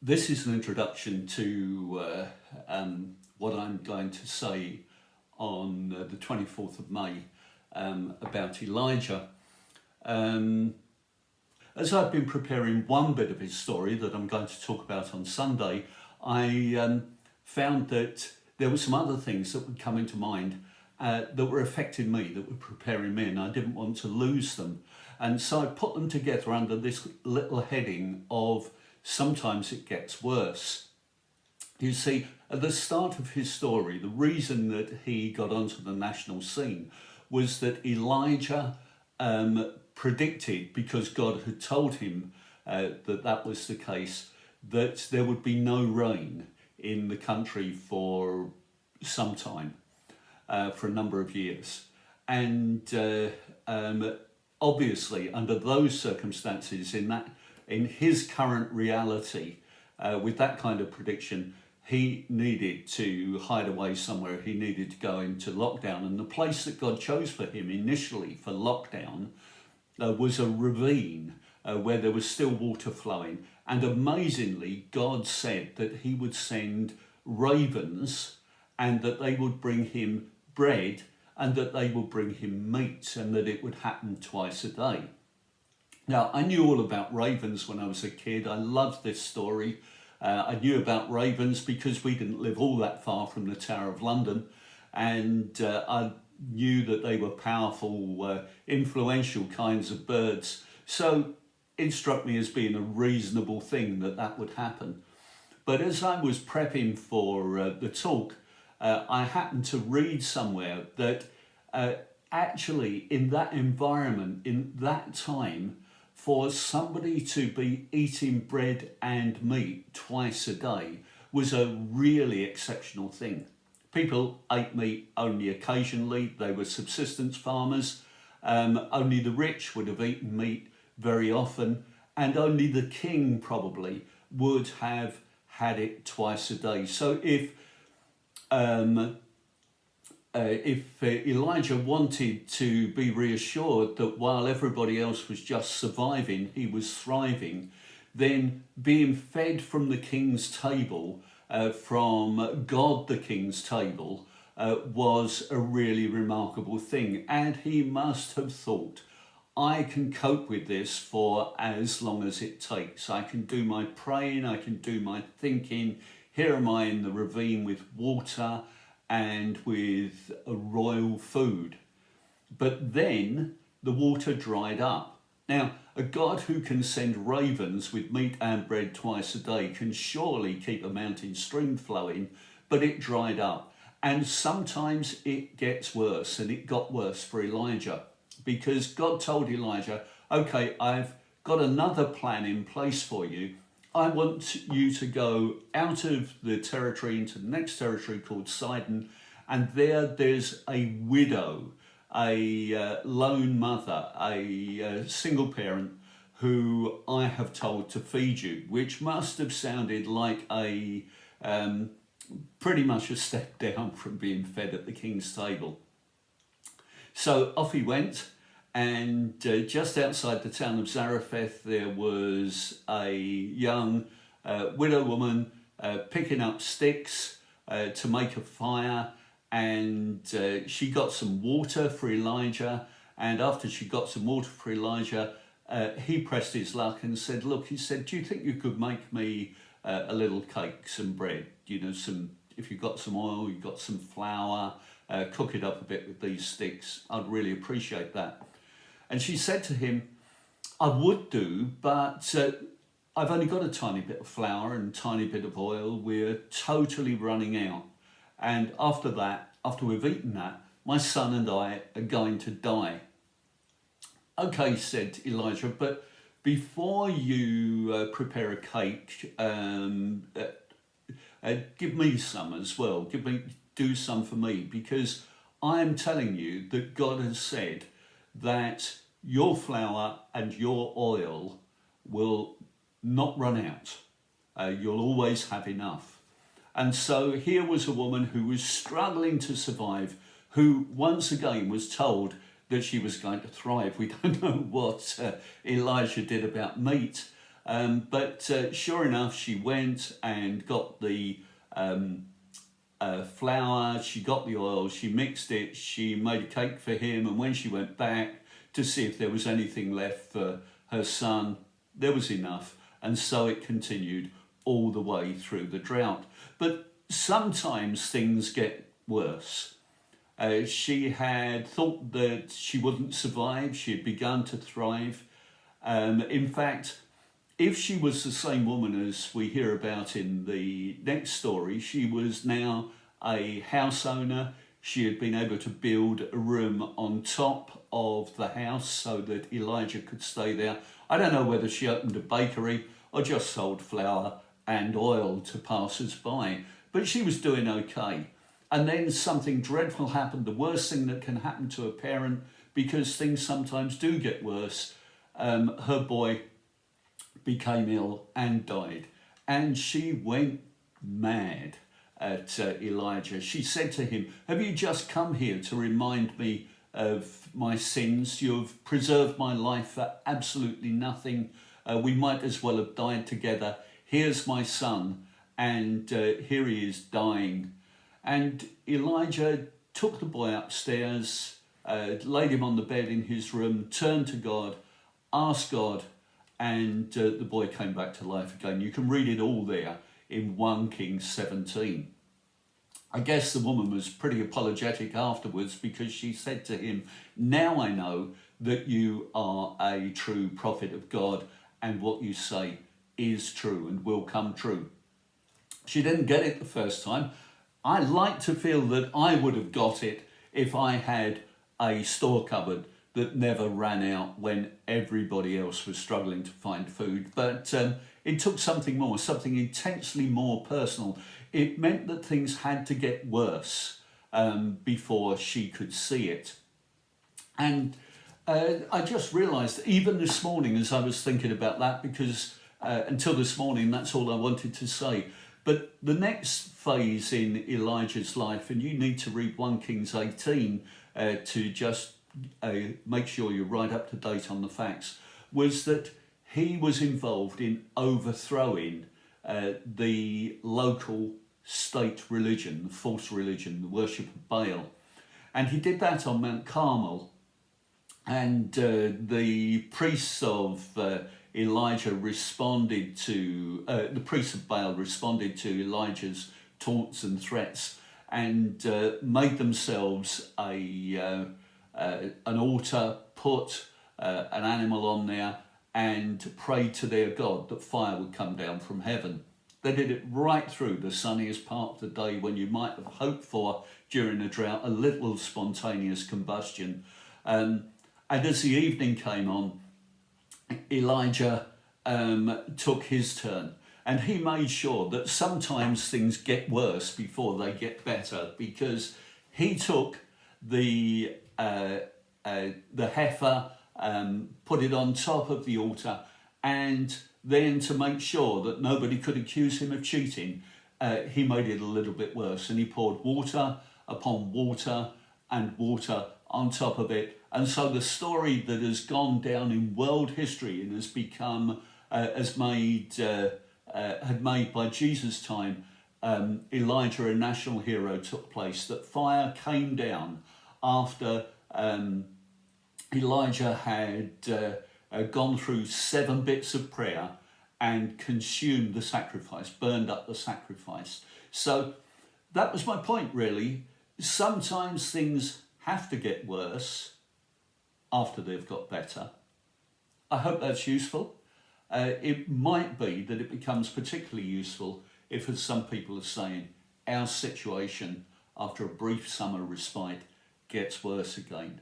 This is an introduction to what I'm going to say on the 24th of May about Elijah. As I've been preparing one bit of his story that I'm going to talk about on Sunday, I found that there were some other things that would come into mind that were affecting me, that were preparing me, and I didn't want to lose them. And so I put them together under this little heading of sometimes it gets worse. You see, at the start of his story, the reason that he got onto the national scene was that Elijah predicted, because God had told him that was the case, that there would be no rain in the country for some time, for a number of years. And obviously, under those circumstances, in his current reality, with that kind of prediction, he needed to hide away somewhere. He needed to go into lockdown. And the place that God chose for him initially for lockdown was a ravine where there was still water flowing. And amazingly, God said that he would send ravens and that they would bring him bread and that they would bring him meat, and that it would happen twice a day. Now, I knew all about ravens when I was a kid. I loved this story. I knew about ravens because we didn't live all that far from the Tower of London, and I knew that they were powerful, influential kinds of birds. So it struck me as being a reasonable thing that would happen. But as I was prepping for the talk, I happened to read somewhere that actually in that environment, in that time, for somebody to be eating bread and meat twice a day was a really exceptional thing. People ate meat only occasionally. They were subsistence farmers. Only the rich would have eaten meat very often, and only the king probably would have had it twice a day. So if Elijah wanted to be reassured that while everybody else was just surviving, he was thriving, then being fed from the king's table, from God the king's table, was a really remarkable thing. And he must have thought, I can cope with this for as long as it takes. I can do my praying, I can do my thinking. Here am I in the ravine with water and with a royal food. But then the water dried up. Now, a God who can send ravens with meat and bread twice a day can surely keep a mountain stream flowing, but it dried up. And sometimes it gets worse, and it got worse for Elijah, because God told Elijah, okay, I've got another plan in place for you. I want you to go out of the territory into the next territory called Sidon, and there's a widow, a lone mother, a single parent who I have told to feed you, which must have sounded like a pretty much a step down from being fed at the king's table. So off he went. And just outside the town of Zarephath, there was a young widow woman picking up sticks to make a fire, and she got some water for Elijah. And after she got some water for Elijah, he pressed his luck and said, look, he said, do you think you could make me a little cake, some bread? You know, if you've got some oil, you've got some flour, cook it up a bit with these sticks. I'd really appreciate that. And she said to him, I would do, but I've only got a tiny bit of flour and a tiny bit of oil. We're totally running out. And after that, after we've eaten that, my son and I are going to die. Okay, said Elijah, but before you prepare a cake, give me some as well. Do some for me, because I am telling you that God has said that your flour and your oil will not run out. You'll always have enough. And so here was a woman who was struggling to survive, who once again was told that she was going to thrive. We don't know what Elijah did about meat, But sure enough, she went and got the flour, she got the oil, she mixed it, she made a cake for him, and when she went back to see if there was anything left for her son, there was enough. And so it continued all the way through the drought. But sometimes things get worse. She had thought that she wouldn't survive. She had begun to thrive. In fact, if she was the same woman as we hear about in the next story, she was now a house owner. She had been able to build a room on top of the house so that Elijah could stay there. I don't know whether she opened a bakery or just sold flour and oil to passers-by, but she was doing okay. And then something dreadful happened, the worst thing that can happen to a parent, because things sometimes do get worse. Her boy became ill and died, and she went mad at Elijah. She said to him, "Have you just come here to remind me of my sins? You've preserved my life for absolutely nothing. We might as well have died together. Here's my son, and here he is dying." And Elijah took the boy upstairs, laid him on the bed in his room, turned to God, asked God, and the boy came back to life again. You can read it all there in 1 Kings 17. I guess the woman was pretty apologetic afterwards, because she said to him, "Now I know that you are a true prophet of God, and what you say is true and will come true." She didn't get it the first time. I like to feel that I would have got it if I had a store cupboard that never ran out when everybody else was struggling to find food. But it took something more, something intensely more personal. It meant that things had to get worse before she could see it. And I just realised, even this morning as I was thinking about that, because until this morning that's all I wanted to say. But the next phase in Elijah's life, and you need to read 1 Kings 18 to just make sure you're right up to date on the facts, was that he was involved in overthrowing the local state religion, the false religion, the worship of Baal. And he did that on Mount Carmel. And the priests of Elijah responded to, the priests of Baal responded to Elijah's taunts and threats, and made themselves an altar, put an animal on there, and prayed to their God that fire would come down from heaven. They did it right through the sunniest part of the day, when you might have hoped for, during a drought, a little spontaneous combustion. And as the evening came on, Elijah took his turn, and he made sure that sometimes things get worse before they get better, because he took the heifer, put it on top of the altar, and then, to make sure that nobody could accuse him of cheating, he made it a little bit worse, and he poured water upon water and water on top of it. And so the story that has gone down in world history and has become, had made by Jesus' time, Elijah a national hero, took place. That fire came down after Elijah had gone through 7 bits of prayer and consumed the sacrifice, burned up the sacrifice. So that was my point, really. Sometimes things have to get worse after they've got better. I hope that's useful. It might be that it becomes particularly useful if, as some people are saying, our situation after a brief summer respite gets worse again.